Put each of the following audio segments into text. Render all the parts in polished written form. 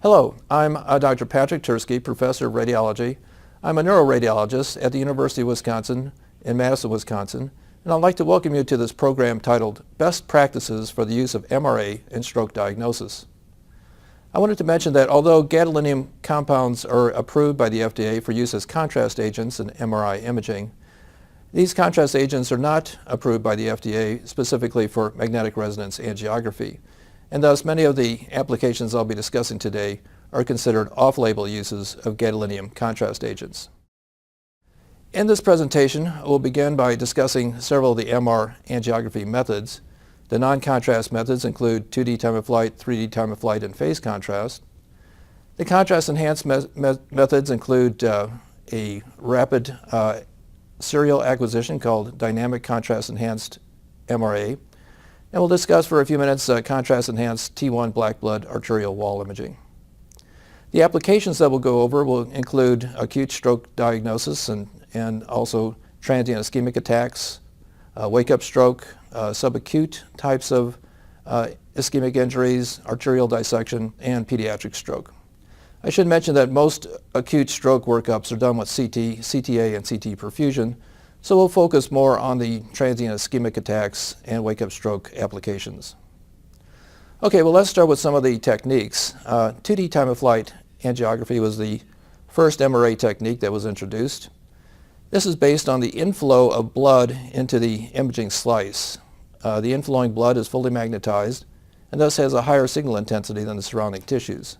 Hello, I'm Dr. Patrick Tursky, Professor of Radiology. I'm a neuroradiologist at the University of Wisconsin in Madison, Wisconsin, and I'd like to welcome you to this program titled Best Practices for the Use of MRA in Stroke Diagnosis. I wanted to mention that although gadolinium compounds are approved by the FDA for use as contrast agents in MRI imaging, these contrast agents are not approved by the FDA specifically for magnetic resonance angiography, and thus many of the applications I'll be discussing today are considered off-label uses of gadolinium contrast agents. In this presentation, we'll begin by discussing several of the MR angiography methods. The non-contrast methods include 2D time of flight, 3D time of flight, and phase contrast. The contrast-enhanced methods include a rapid serial acquisition called dynamic contrast-enhanced MRA. And we'll discuss for a few minutes contrast-enhanced T1 black blood arterial wall imaging. The applications that we'll go over will include acute stroke diagnosis and also transient ischemic attacks, wake-up stroke, subacute types of ischemic injuries, arterial dissection, and pediatric stroke. I should mention that most acute stroke workups are done with CT, CTA, and CT perfusion, so we'll focus more on the transient ischemic attacks and wake-up stroke applications. Okay, well, let's start with some of the techniques. 2D time of flight angiography was the first MRA technique that was introduced. This is based on the inflow of blood into the imaging slice. The inflowing blood is fully magnetized and thus has a higher signal intensity than the surrounding tissues.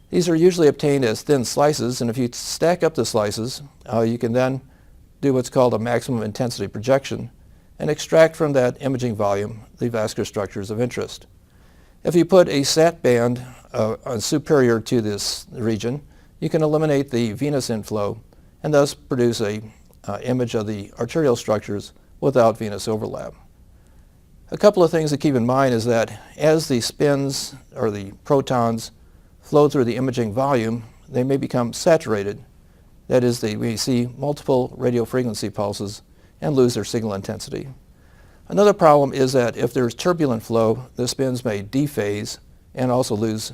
These are usually obtained as thin slices, and if you stack up the slices, you can then do what's called a maximum intensity projection and extract from that imaging volume the vascular structures of interest. If you put a SAT band superior to this region, you can eliminate the venous inflow and thus produce an image of the arterial structures without venous overlap. A couple of things to keep in mind is that as the spins or the protons flow through the imaging volume, they may become saturated. That is, we see multiple radio frequency pulses and lose their signal intensity. Another problem is that if there's turbulent flow, the spins may dephase and also lose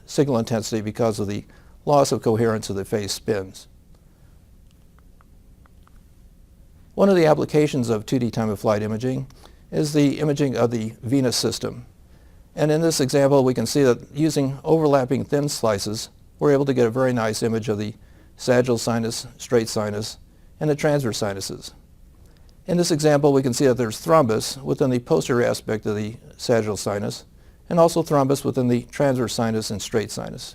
signal intensity because of the loss of coherence of the phase spins. One of the applications of 2D time of flight imaging is the imaging of the venous system. And in this example, we can see that using overlapping thin slices, we're able to get a very nice image of the sagittal sinus, straight sinus, and the transverse sinuses. In this example, we can see that there's thrombus within the posterior aspect of the sagittal sinus, and also thrombus within the transverse sinus and straight sinus.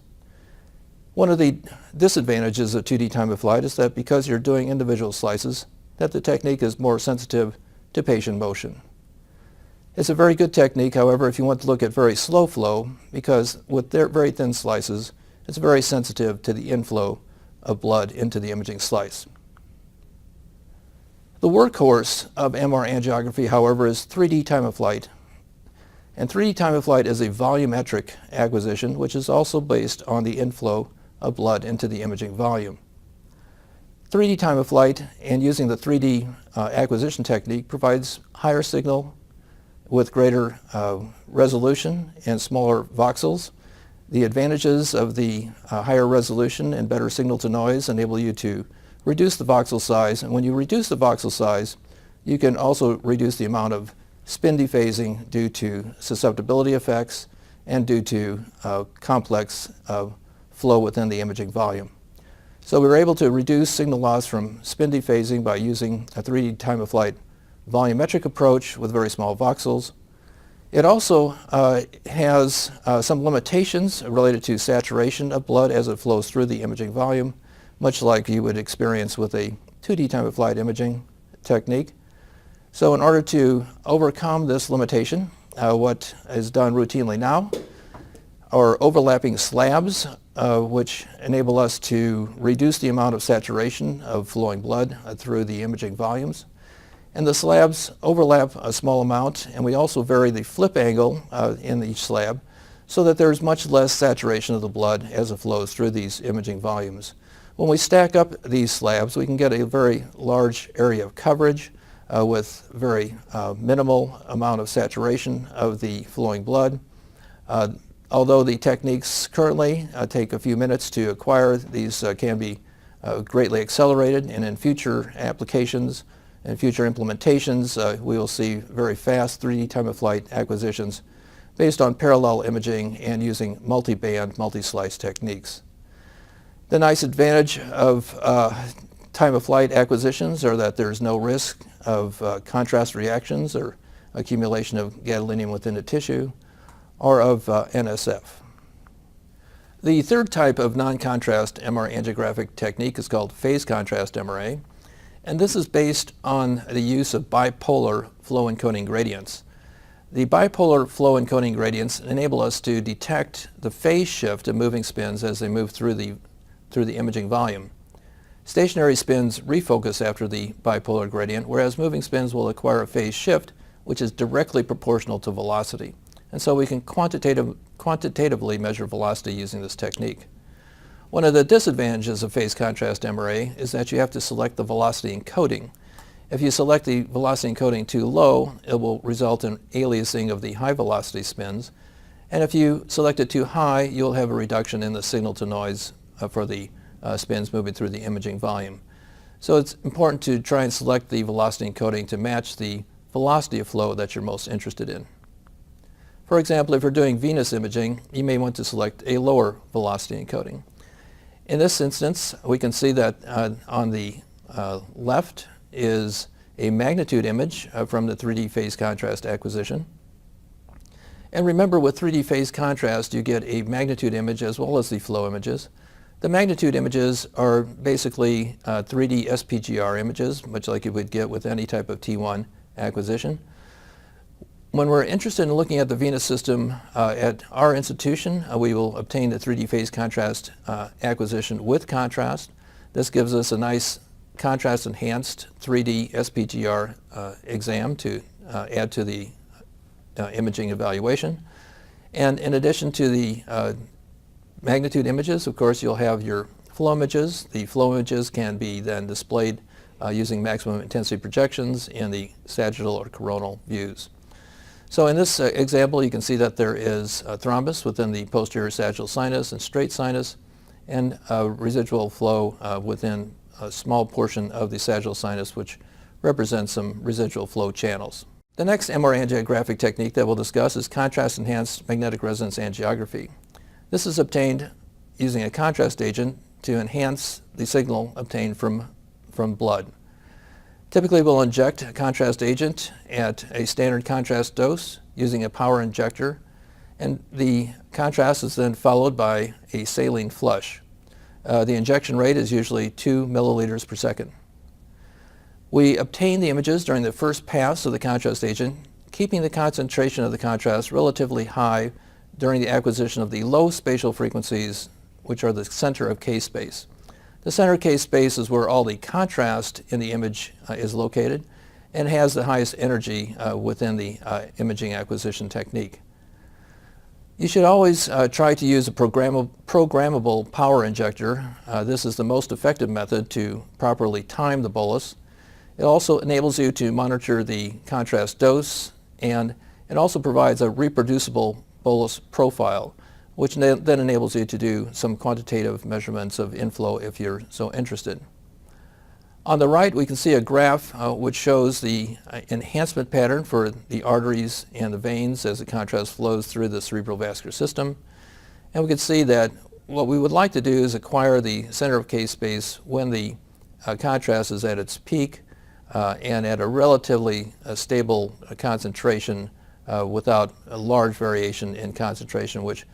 One of the disadvantages of 2D time of flight is that because you're doing individual slices, that the technique is more sensitive to patient motion. It's a very good technique, however, if you want to look at very slow flow, because with their very thin slices, it's very sensitive to the inflow of blood into the imaging slice. The workhorse of MR angiography, however, is 3D time of flight. And 3D time of flight is a volumetric acquisition, which is also based on the inflow of blood into the imaging volume. 3D time of flight and using the 3D acquisition technique provides higher signal with greater resolution and smaller voxels. The advantages of the higher resolution and better signal to noise enable you to reduce the voxel size, and when you reduce the voxel size, you can also reduce the amount of spin dephasing due to susceptibility effects and due to complex flow within the imaging volume. So we were able to reduce signal loss from spin dephasing by using a 3D time of flight volumetric approach with very small voxels. It also has some limitations related to saturation of blood as it flows through the imaging volume, much like you would experience with a 2D time of flight imaging technique. So in order to overcome this limitation, what is done routinely now are overlapping slabs, which enable us to reduce the amount of saturation of flowing blood through the imaging volumes. And the slabs overlap a small amount, and we also vary the flip angle in each slab so that there's much less saturation of the blood as it flows through these imaging volumes. When we stack up these slabs, we can get a very large area of coverage with very minimal amount of saturation of the flowing blood. Although the techniques currently take a few minutes to acquire, these can be greatly accelerated, and in future applications and future implementations, we will see very fast 3D time-of-flight acquisitions based on parallel imaging and using multi-band, multi-slice techniques. The nice advantage of time-of-flight acquisitions are that there's no risk of contrast reactions or accumulation of gadolinium within the tissue, or of NSF. The third type of non-contrast MR angiographic technique is called phase contrast MRA, and this is based on the use of bipolar flow encoding gradients. The bipolar flow encoding gradients enable us to detect the phase shift of moving spins as they move through the imaging volume. Stationary spins refocus after the bipolar gradient, whereas moving spins will acquire a phase shift which is directly proportional to velocity. And so we can quantitatively measure velocity using this technique. One of the disadvantages of phase contrast MRA is that you have to select the velocity encoding. If you select the velocity encoding too low, it will result in aliasing of the high velocity spins. And if you select it too high, you'll have a reduction in the signal to noise for the spins moving through the imaging volume. So it's important to try and select the velocity encoding to match the velocity of flow that you're most interested in. For example, if you're doing venous imaging, you may want to select a lower velocity encoding. In this instance, we can see that on the left is a magnitude image from the 3D phase contrast acquisition. And remember, with 3D phase contrast, you get a magnitude image as well as the flow images. The magnitude images are basically 3D SPGR images, much like you would get with any type of T1 acquisition. When we're interested in looking at the venous system at our institution, we will obtain the 3D phase contrast acquisition with contrast. This gives us a nice contrast-enhanced 3D SPGR exam to add to the imaging evaluation. And in addition to the magnitude images, of course, you'll have your flow images. The flow images can be then displayed using maximum intensity projections in the sagittal or coronal views. So in this example, you can see that there is a thrombus within the posterior sagittal sinus and straight sinus, and residual flow within a small portion of the sagittal sinus, which represents some residual flow channels. The next MR angiographic technique that we'll discuss is contrast-enhanced magnetic resonance angiography. This is obtained using a contrast agent to enhance the signal obtained from blood. Typically, we'll inject a contrast agent at a standard contrast dose using a power injector, and the contrast is then followed by a saline flush. The injection rate is usually 2 milliliters per second. We obtain the images during the first pass of the contrast agent, keeping the concentration of the contrast relatively high during the acquisition of the low spatial frequencies, which are the center of K-space. The center K-space is where all the contrast in the image is located and has the highest energy within the imaging acquisition technique. You should always try to use a programmable power injector. This is the most effective method to properly time the bolus. It also enables you to monitor the contrast dose, and it also provides a reproducible bolus profile, which then enables you to do some quantitative measurements of inflow if you're so interested. On the right, we can see a graph which shows the enhancement pattern for the arteries and the veins as the contrast flows through the cerebral vascular system. And we can see that what we would like to do is acquire the center of K-space when the contrast is at its peak and at a relatively stable concentration without a large variation in concentration, which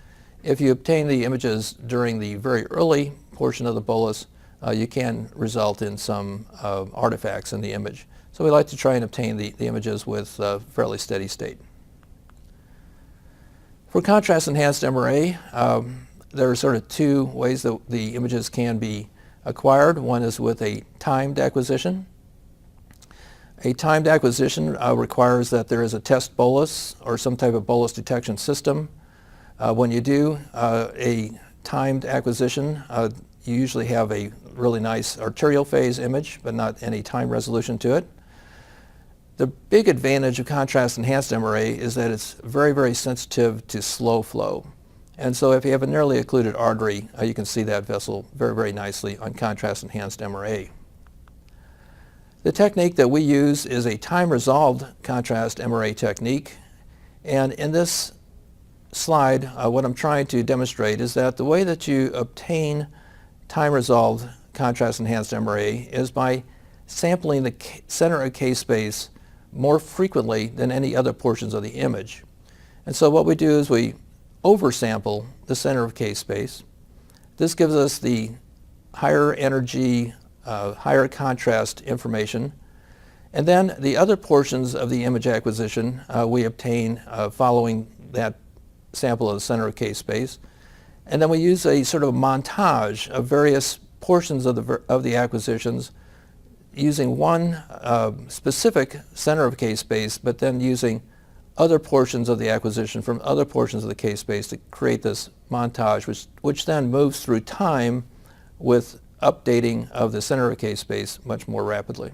if you obtain the images during the very early portion of the bolus, you can result in some artifacts in the image. So we like to try and obtain the images with fairly steady state. For contrast-enhanced MRA, there are sort of two ways that the images can be acquired. One is with a timed acquisition. A timed acquisition requires that there is a test bolus or some type of bolus detection system. When you do a timed acquisition, you usually have a really nice arterial phase image, but not any time resolution to it. The big advantage of contrast-enhanced MRA is that it's very, very sensitive to slow flow. And so if you have a narrowly occluded artery, you can see that vessel very, very nicely on contrast-enhanced MRA. The technique that we use is a time-resolved contrast MRA technique. And in this slide, what I'm trying to demonstrate is that the way that you obtain time-resolved contrast-enhanced MRA is by sampling the center of case space more frequently than any other portions of the image. And so what we do is we oversample the center of case space. This gives us the higher energy, higher contrast information. And then the other portions of the image acquisition we obtain following that sample of the center of case space. And then we use a sort of montage of various portions of the acquisitions using one specific center of case space, but then using other portions of the acquisition from other portions of the case space to create this montage, which then moves through time with updating of the center of case space much more rapidly.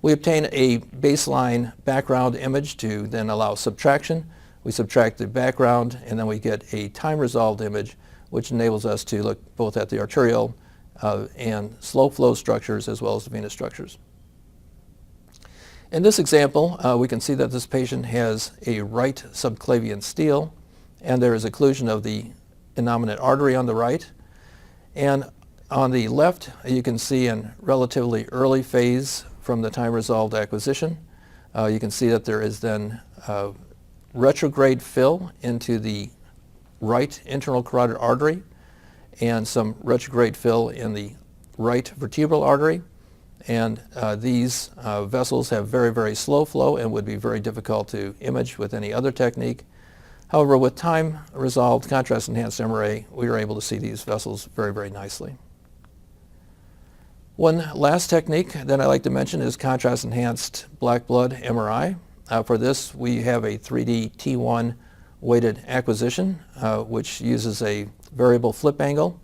We obtain a baseline background image to then allow subtraction. We subtract the background, and then we get a time-resolved image, which enables us to look both at the arterial and slow flow structures as well as the venous structures. In this example, we can see that this patient has a right subclavian steal, and there is occlusion of the innominate artery on the right. And on the left, you can see in relatively early phase from the time-resolved acquisition, you can see that there is then retrograde fill into the right internal carotid artery and some retrograde fill in the right vertebral artery. And these vessels have very, very slow flow and would be very difficult to image with any other technique. However, with time-resolved contrast-enhanced MRA, we are able to see these vessels very, very nicely. One last technique that I like to mention is contrast-enhanced black blood MRI. For this, we have a 3D T1 weighted acquisition, which uses a variable flip angle.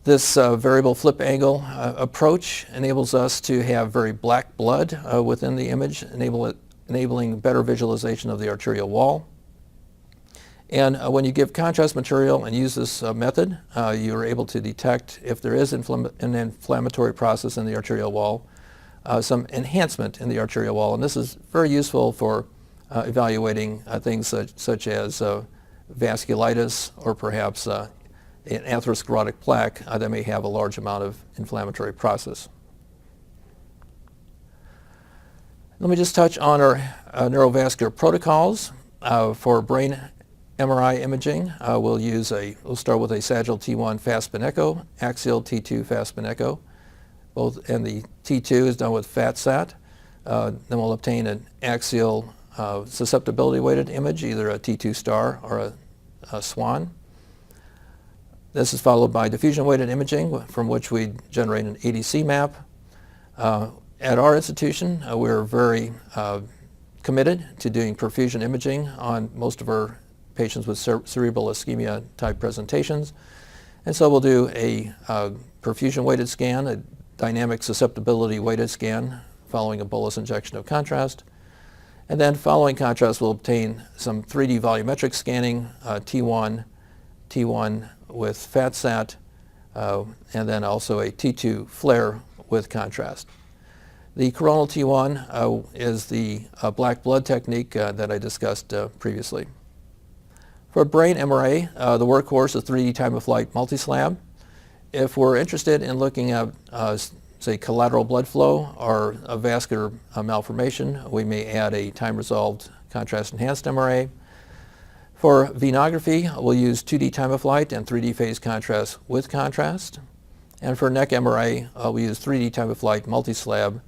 This variable flip angle approach enables us to have very black blood within the image, enabling better visualization of the arterial wall. And when you give contrast material and use this method, you are able to detect if there is an inflammatory process in the arterial wall, some enhancement in the arterial wall. And this is very useful for evaluating things such as vasculitis or perhaps an atherosclerotic plaque that may have a large amount of inflammatory process. Let me just touch on our neurovascular protocols. For brain MRI imaging, we'll start with a sagittal T1 fast spin echo, axial T2 fast spin echo. And the T2 is done with FAT-SAT. Then we'll obtain an axial susceptibility weighted image, either a T2 star or a SWAN. This is followed by diffusion weighted imaging, from which we generate an ADC map. At our institution, we're very committed to doing perfusion imaging on most of our patients with cerebral ischemia type presentations. And so we'll do a perfusion weighted scan, a dynamic susceptibility weighted scan following a bolus injection of contrast. And then following contrast, we'll obtain some 3D volumetric scanning, T1 with FAT-SAT, and then also a T2 flare with contrast. The coronal T1 is the black blood technique that I discussed previously. For brain MRA, the workhorse is 3D time-of-flight multislab. If we're interested in looking at, say, collateral blood flow or a vascular malformation, we may add a time-resolved contrast-enhanced MRA. For venography, we'll use 2D time-of-flight and 3D phase contrast with contrast. And for neck MRA, we'll use 3D time-of-flight multislab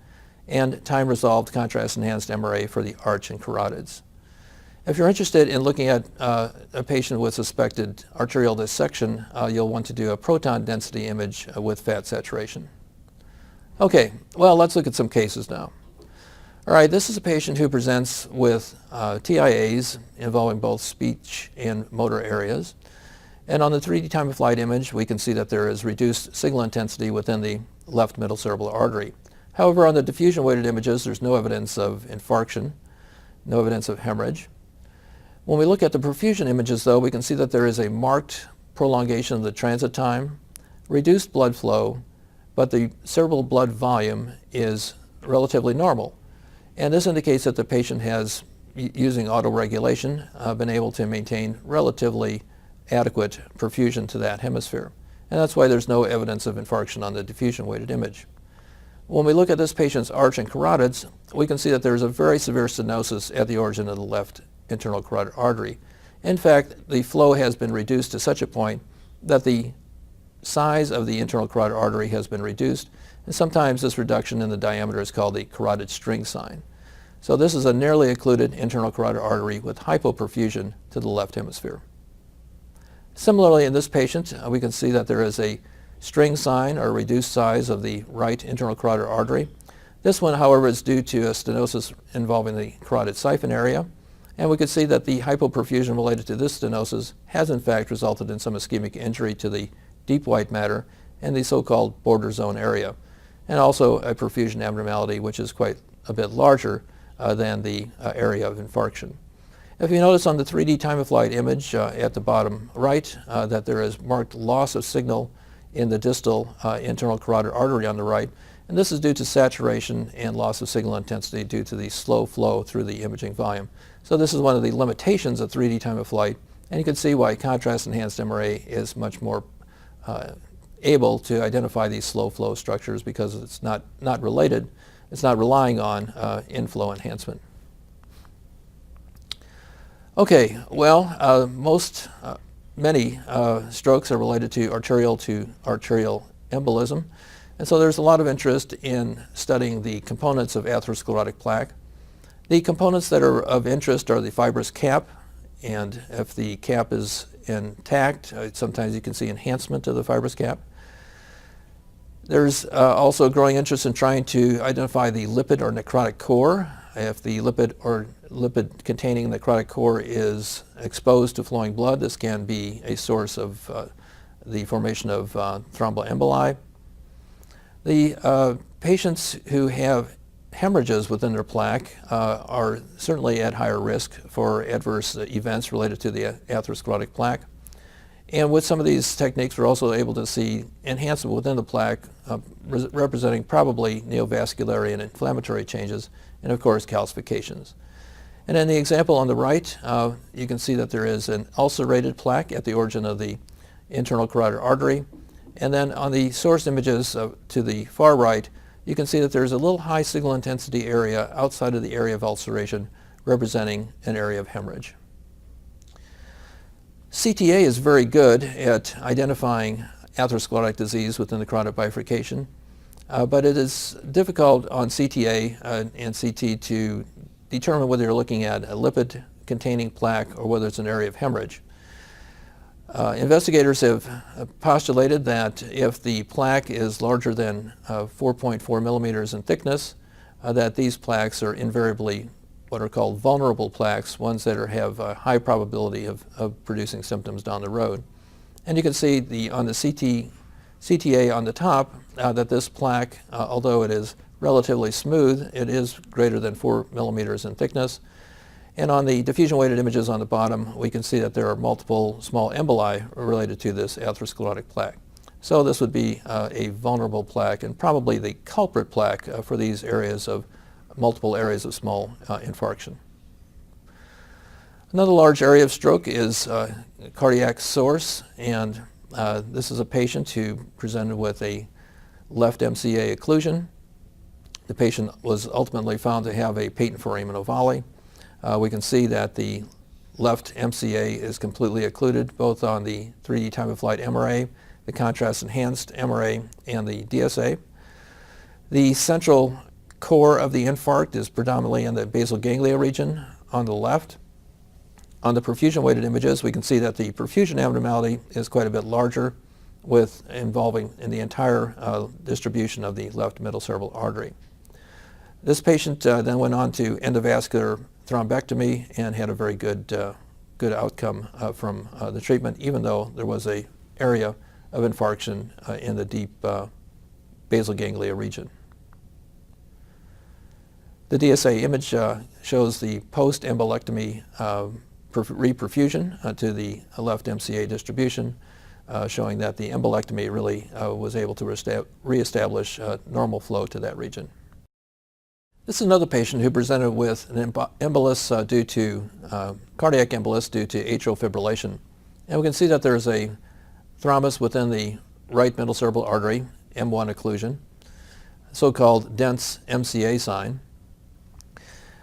and time-resolved contrast-enhanced MRA for the arch and carotids. If you're interested in looking at a patient with suspected arterial dissection, you'll want to do a proton density image with fat saturation. Okay, well, let's look at some cases now. All right, this is a patient who presents with TIAs involving both speech and motor areas. And on the 3D time-of-flight image, we can see that there is reduced signal intensity within the left middle cerebral artery. However, on the diffusion-weighted images, there's no evidence of infarction, no evidence of hemorrhage. When we look at the perfusion images, though, we can see that there is a marked prolongation of the transit time, reduced blood flow, but the cerebral blood volume is relatively normal. And this indicates that the patient has, using autoregulation, been able to maintain relatively adequate perfusion to that hemisphere. And that's why there's no evidence of infarction on the diffusion-weighted image. When we look at this patient's arch and carotids, we can see that there's a very severe stenosis at the origin of the left internal carotid artery. In fact, the flow has been reduced to such a point that the size of the internal carotid artery has been reduced, and sometimes this reduction in the diameter is called the carotid string sign. So this is a nearly occluded internal carotid artery with hypoperfusion to the left hemisphere. Similarly, in this patient, we can see that there is a string sign or reduced size of the right internal carotid artery. This one, however, is due to a stenosis involving the carotid siphon area, and we can see that the hypoperfusion related to this stenosis has in fact resulted in some ischemic injury to the deep white matter and the so-called border zone area, and also a perfusion abnormality which is quite a bit larger than the area of infarction. If you notice on the 3D time-of-flight image at the bottom right that there is marked loss of signal in the distal internal carotid artery on the right, and this is due to saturation and loss of signal intensity due to the slow flow through the imaging volume. So this is one of the limitations of 3D time-of-flight, and you can see why contrast-enhanced MRA is much more able to identify these slow flow structures because it's not related, it's not relying on inflow enhancement. Okay, well, many strokes are related to arterial embolism, and so there's a lot of interest in studying the components of atherosclerotic plaque. The components that are of interest are the fibrous cap, and if the cap is intact, sometimes you can see enhancement of the fibrous cap. There's also growing interest in trying to identify the lipid or necrotic core. If the lipid containing necrotic core is exposed to flowing blood, this can be a source of the formation of thromboemboli. The patients who have hemorrhages within their plaque are certainly at higher risk for adverse events related to the atherosclerotic plaque. And with some of these techniques, we're also able to see enhancement within the plaque representing probably neovascular and inflammatory changes, and of course calcifications. And in the example on the right, you can see that there is an ulcerated plaque at the origin of the internal carotid artery. And then on the source images to the far right, you can see that there's a little high signal intensity area outside of the area of ulceration representing an area of hemorrhage. CTA is very good at identifying atherosclerotic disease within the carotid bifurcation, but it is difficult on CTA and CT to determine whether you're looking at a lipid-containing plaque or whether it's an area of hemorrhage. Investigators have postulated that if the plaque is larger than 4.4 millimeters in thickness, that these plaques are invariably what are called vulnerable plaques, ones that have a high probability of producing symptoms down the road. And you can see on the CTA on the top that this plaque, although it is relatively smooth, it is greater than 4 millimeters in thickness. And on the diffusion-weighted images on the bottom, we can see that there are multiple small emboli related to this atherosclerotic plaque. So this would be a vulnerable plaque and probably the culprit plaque for these areas of multiple areas of small infarction. Another large area of stroke is cardiac source, and this is a patient who presented with a left MCA occlusion. The patient was ultimately found to have a patent foramen ovale. We can see that the left MCA is completely occluded both on the 3D time-of-flight MRA, the contrast-enhanced MRA, and the DSA. The central core of the infarct is predominantly in the basal ganglia region on the left. On the perfusion-weighted images, we can see that the perfusion abnormality is quite a bit larger, with involving in the entire distribution of the left middle cerebral artery. This patient then went on to endovascular thrombectomy and had a very good outcome from the treatment, even though there was an area of infarction in the deep basal ganglia region. The DSA image shows the post-embolectomy reperfusion to the left MCA distribution, showing that the embolectomy really was able to reestablish normal flow to that region. This is another patient who presented with an embolus due to cardiac embolus due to atrial fibrillation. And we can see that there's a thrombus within the right middle cerebral artery, M1 occlusion, so-called dense MCA sign.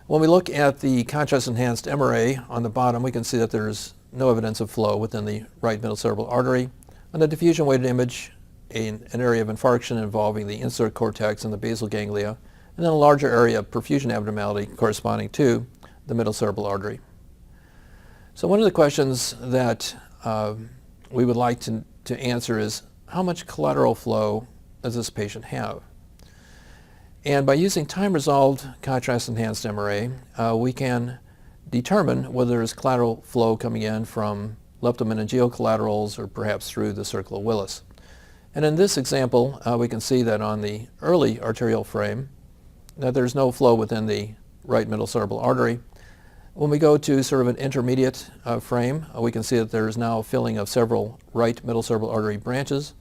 When we look at the contrast-enhanced MRA on the bottom, we can see that there's no evidence of flow within the right middle cerebral artery. On the diffusion-weighted image, an area of infarction involving the insula cortex and the basal ganglia, and then a larger area of perfusion abnormality corresponding to the middle cerebral artery. So one of the questions that we would like to answer is, how much collateral flow does this patient have? And by using time-resolved contrast-enhanced MRA, we can determine whether there is collateral flow coming in from leptomeningeal collaterals or perhaps through the circle of Willis. And in this example, we can see that on the early arterial frame, that there's no flow within the right middle cerebral artery. When we go to sort of an intermediate frame, we can see that there is now filling of several right middle cerebral artery branches.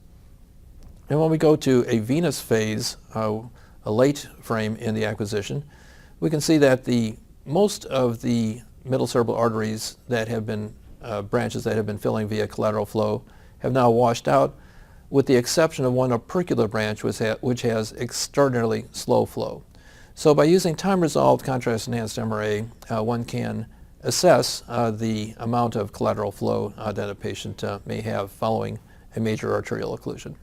And when we go to a venous phase, a late frame in the acquisition, we can see that most of the middle cerebral arteries that have been branches that have been filling via collateral flow have now washed out, with the exception of one opercular branch which has extraordinarily slow flow. So by using time-resolved contrast-enhanced MRA, one can assess the amount of collateral flow that a patient may have following a major arterial occlusion.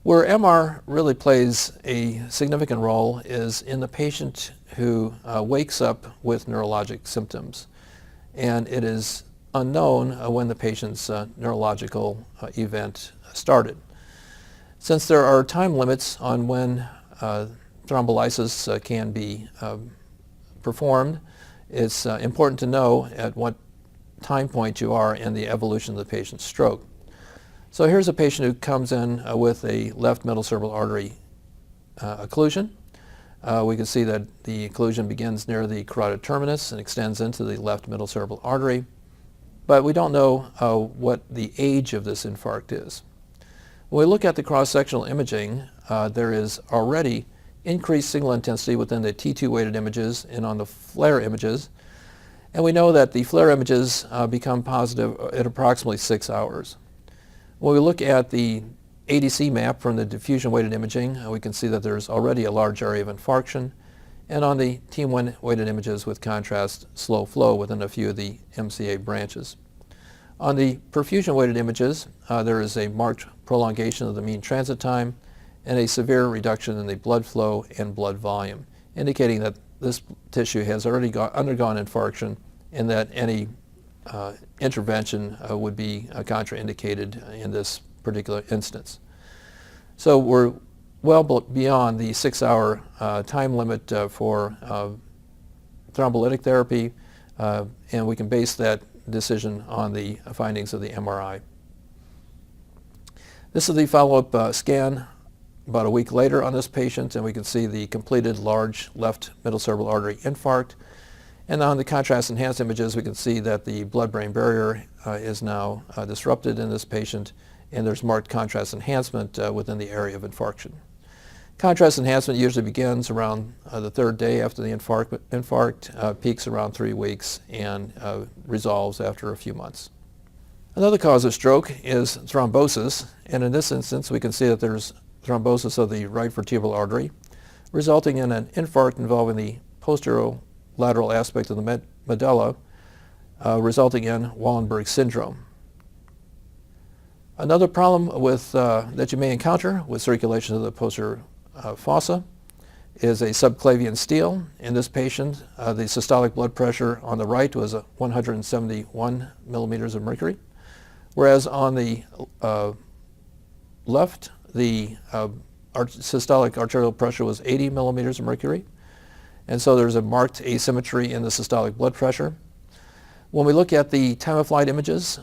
Where MR really plays a significant role is in the patient who wakes up with neurologic symptoms. And it is unknown when the patient's neurological event started. Since there are time limits on when thrombolysis can be performed, it's important to know at what time point you are in the evolution of the patient's stroke. So here's a patient who comes in with a left middle cerebral artery occlusion. We can see that the occlusion begins near the carotid terminus and extends into the left middle cerebral artery, but we don't know what the age of this infarct is. When we look at the cross-sectional imaging, there is already increased signal intensity within the T2 weighted images and on the FLAIR images, and we know that the FLAIR images become positive at approximately 6 hours. When we look at the ADC map from the diffusion weighted imaging, we can see that there's already a large area of infarction, and on the T1 weighted images with contrast, slow flow within a few of the MCA branches. On the perfusion weighted images, there is a marked prolongation of the mean transit time and a severe reduction in the blood flow and blood volume, indicating that this tissue has already undergone infarction and that any intervention would be contraindicated in this particular instance. So we're well beyond the 6-hour time limit for thrombolytic therapy, and we can base that decision on the findings of the MRI. This is the follow-up scan about a week later on this patient, and we can see the completed large left middle cerebral artery infarct. And on the contrast-enhanced images, we can see that the blood-brain barrier is now disrupted in this patient, and there's marked contrast enhancement within the area of infarction. Contrast enhancement usually begins around the 3rd day after the infarct, peaks around 3 weeks, and resolves after a few months. Another cause of stroke is thrombosis, and in this instance, we can see that there's thrombosis of the right vertebral artery, resulting in an infarct involving the posterolateral aspect of the medulla, resulting in Wallenberg syndrome. Another problem that you may encounter with circulation of the posterior fossa is a subclavian steal. In this patient, the systolic blood pressure on the right was 171 millimeters of mercury, whereas on the left, the systolic arterial pressure was 80 millimeters of mercury. And so there's a marked asymmetry in the systolic blood pressure. When we look at the time of flight images,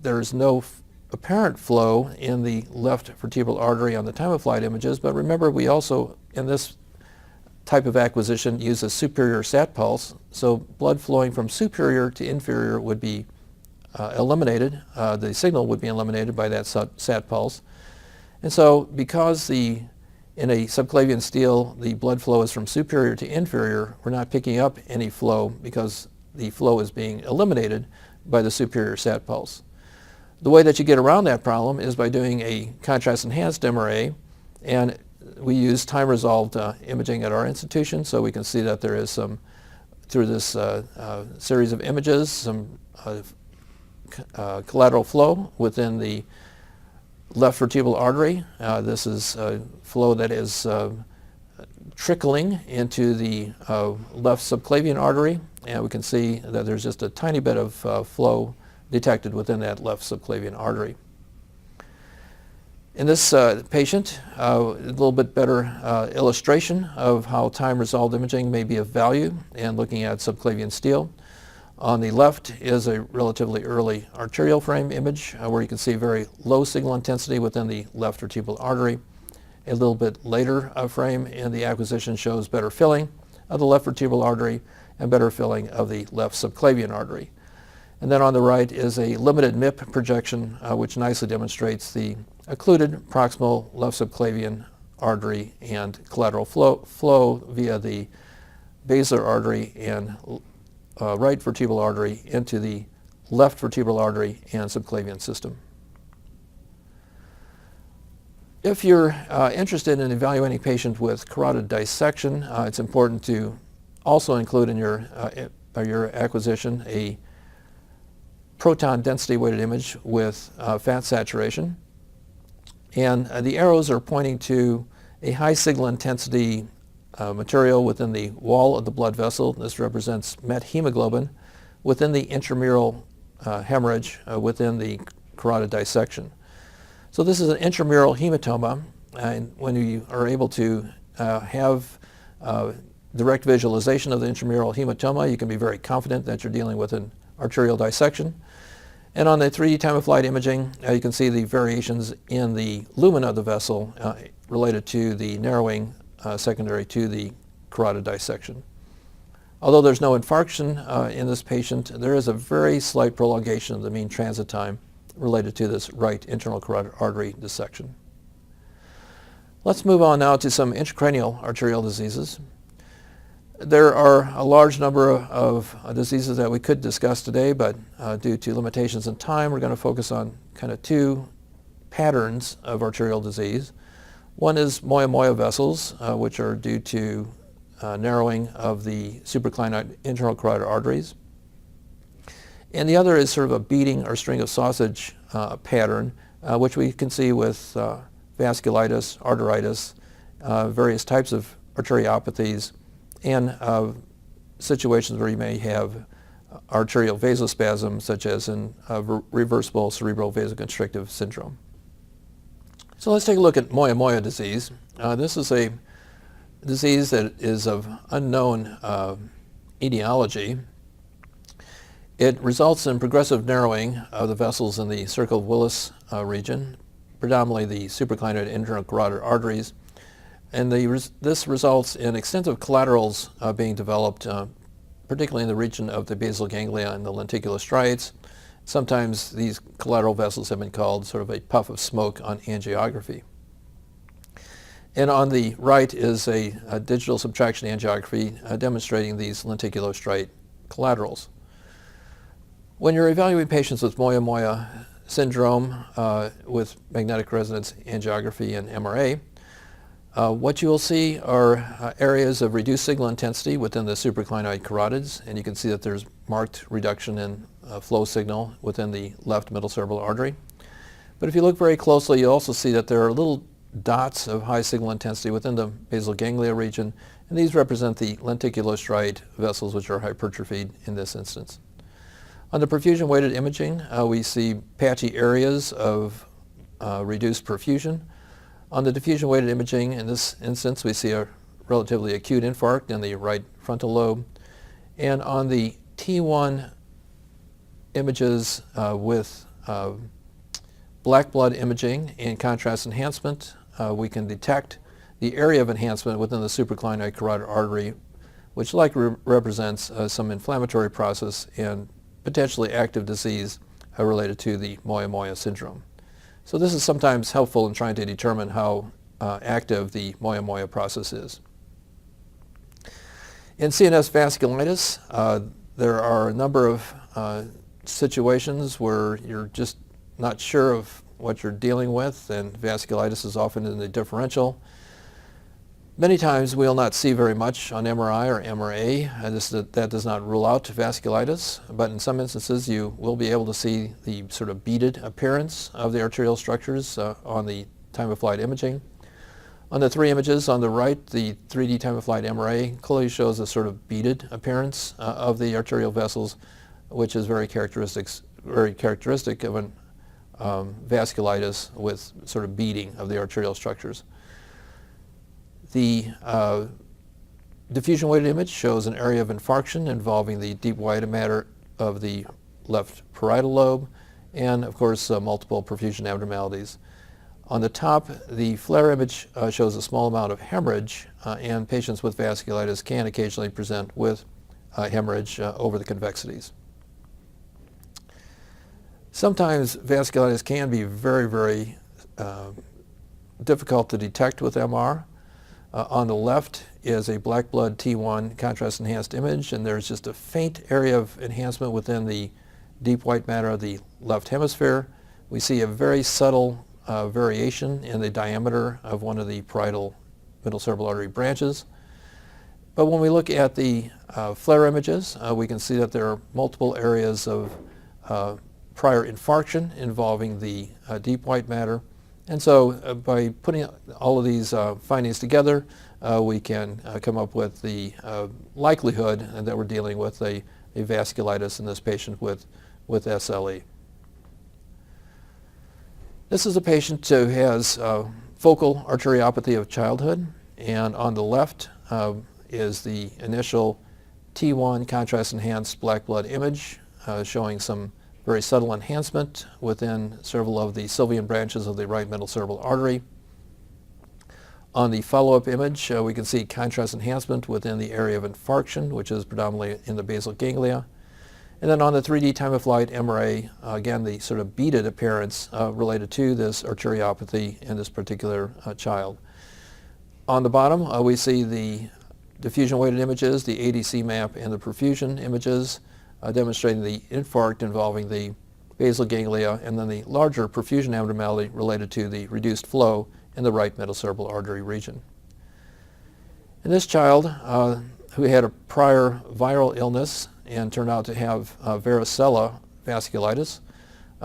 there's no apparent flow in the left vertebral artery on the time of flight images, but remember we also, in this type of acquisition uses superior sat pulse, so blood flowing from superior to inferior would be eliminated. The signal would be eliminated by that sat pulse. And so because in a subclavian steal, the blood flow is from superior to inferior, we're not picking up any flow because the flow is being eliminated by the superior sat pulse. The way that you get around that problem is by doing a contrast-enhanced MRA, and we use time-resolved imaging at our institution, so we can see that there is some, through this series of images, some collateral flow within the left vertebral artery. This is flow that is trickling into the left subclavian artery, and we can see that there's just a tiny bit of flow detected within that left subclavian artery. In this patient, a little bit better illustration of how time-resolved imaging may be of value in looking at subclavian steal. On the left is a relatively early arterial frame image where you can see very low signal intensity within the left vertebral artery. A little bit later frame in the acquisition shows better filling of the left vertebral artery and better filling of the left subclavian artery. And then on the right is a limited MIP projection which nicely demonstrates the occluded proximal left subclavian artery and collateral flow via the basilar artery and right vertebral artery into the left vertebral artery and subclavian system. If you're interested in evaluating patients with carotid dissection, it's important to also include in your acquisition a proton density weighted image with fat saturation. And the arrows are pointing to a high signal intensity material within the wall of the blood vessel. This represents methemoglobin within the intramural hemorrhage within the carotid dissection. So this is an intramural hematoma, and when you are able to have direct visualization of the intramural hematoma, you can be very confident that you're dealing with an arterial dissection. And on the 3D time-of-flight imaging, you can see the variations in the lumen of the vessel related to the narrowing secondary to the carotid dissection. Although there's no infarction in this patient, there is a very slight prolongation of the mean transit time related to this right internal carotid artery dissection. Let's move on now to some intracranial arterial diseases. There are a large number of diseases that we could discuss today, but due to limitations in time, we're going to focus on kind of two patterns of arterial disease. One is moya-moya vessels, which are due to narrowing of the supraclinoid internal carotid arteries. And the other is sort of a beading or string of sausage pattern, which we can see with vasculitis, arteritis, various types of arteriopathies, and situations where you may have arterial vasospasm, such as in reversible cerebral vasoconstrictive syndrome. So let's take a look at moya-moya disease. This is a disease that is of unknown etiology. It results in progressive narrowing of the vessels in the circle of Willis region, predominantly the supraclinoid internal carotid arteries. And this results in extensive collaterals being developed, particularly in the region of the basal ganglia and the lenticular striates. Sometimes these collateral vessels have been called sort of a puff of smoke on angiography. And on the right is a digital subtraction angiography demonstrating these lenticulostriate collaterals. When you're evaluating patients with moya-moya syndrome with magnetic resonance angiography and MRA, what you will see are areas of reduced signal intensity within the supraclinoid carotids, and you can see that there's marked reduction in flow signal within the left middle cerebral artery. But if you look very closely, you also see that there are little dots of high signal intensity within the basal ganglia region, and these represent the lenticulostriate vessels, which are hypertrophied in this instance. On the perfusion-weighted imaging, we see patchy areas of reduced perfusion. On the diffusion-weighted imaging, in this instance, we see a relatively acute infarct in the right frontal lobe. And on the T1 images with black blood imaging and contrast enhancement, we can detect the area of enhancement within the supraclinoid carotid artery, which likely represents some inflammatory process and potentially active disease related to the Moyamoya syndrome. So this is sometimes helpful in trying to determine how active the Moyamoya process is. In CNS vasculitis, there are a number of situations where you're just not sure of what you're dealing with, and vasculitis is often in the differential. Many times we'll not see very much on MRI or MRA, and that does not rule out vasculitis, but in some instances you will be able to see the sort of beaded appearance of the arterial structures on the time-of-flight imaging. On the three images on the right, the 3D time-of-flight MRA clearly shows a sort of beaded appearance of the arterial vessels, which is very characteristic of an vasculitis with sort of beading of the arterial structures. The diffusion-weighted image shows an area of infarction involving the deep white matter of the left parietal lobe and, of course, multiple perfusion abnormalities. On the top, the FLAIR image shows a small amount of hemorrhage, and patients with vasculitis can occasionally present with hemorrhage over the convexities. Sometimes vasculitis can be very, very difficult to detect with MR. On the left is a black blood T1 contrast enhanced image, and there's just a faint area of enhancement within the deep white matter of the left hemisphere. We see a very subtle variation in the diameter of one of the parietal middle cerebral artery branches. But when we look at the FLAIR images, we can see that there are multiple areas of prior infarction involving the deep white matter. And so by putting all of these findings together, we can come up with the likelihood that we're dealing with a vasculitis in this patient with SLE. This is a patient who has focal arteriopathy of childhood, and on the left is the initial T1 contrast enhanced black blood image showing some very subtle enhancement within several of the sylvian branches of the right middle cerebral artery. On the follow-up image, we can see contrast enhancement within the area of infarction, which is predominantly in the basal ganglia. And then on the 3D time-of-flight MRA, again, the sort of beaded appearance related to this arteriopathy in this particular child. On the bottom, we see the diffusion-weighted images, the ADC map, and the perfusion images demonstrating the infarct involving the basal ganglia, and then the larger perfusion abnormality related to the reduced flow in the right middle cerebral artery region. In this child, who had a prior viral illness and turned out to have varicella vasculitis,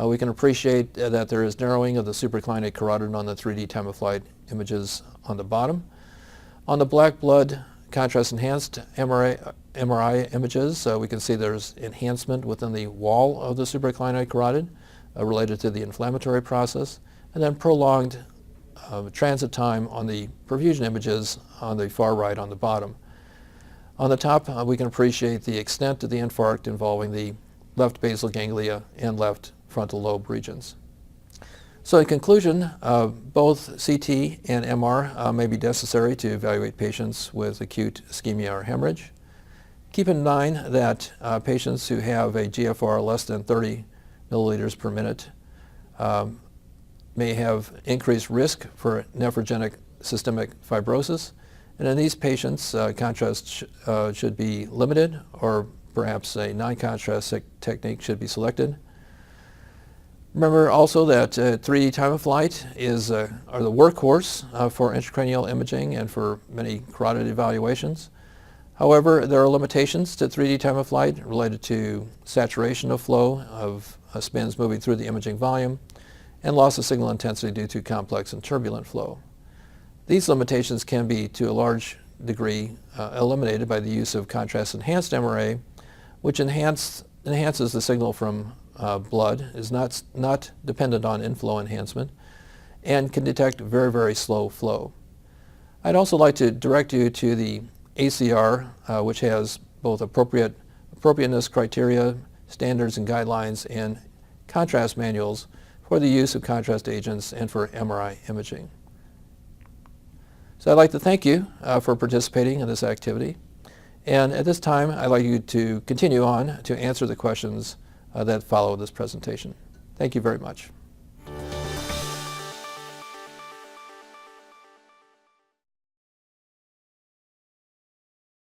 we can appreciate that there is narrowing of the supraclinoid carotid on the 3D time-of-flight images on the bottom. On the black blood contrast-enhanced MRI images, we can see there's enhancement within the wall of the supraclinoid carotid related to the inflammatory process, and then prolonged transit time on the perfusion images on the far right on the bottom. On the top, we can appreciate the extent of the infarct involving the left basal ganglia and left frontal lobe regions. So in conclusion, both CT and MR may be necessary to evaluate patients with acute ischemia or hemorrhage. Keep in mind that patients who have a GFR less than 30 milliliters per minute may have increased risk for nephrogenic systemic fibrosis. And in these patients, contrast should be limited, or perhaps a non-contrast technique should be selected. Remember also that 3D time-of-flight are the workhorse for intracranial imaging and for many carotid evaluations. However, there are limitations to 3D time-of-flight related to saturation of flow of spins moving through the imaging volume and loss of signal intensity due to complex and turbulent flow. These limitations can be, to a large degree, eliminated by the use of contrast-enhanced MRA, which enhances the signal from blood, is not dependent on inflow enhancement, and can detect very, very slow flow. I'd also like to direct you to the ACR, which has both appropriateness criteria, standards and guidelines, and contrast manuals for the use of contrast agents and for MRI imaging. So I'd like to thank you for participating in this activity. And at this time, I'd like you to continue on to answer the questions that follow this presentation. Thank you very much.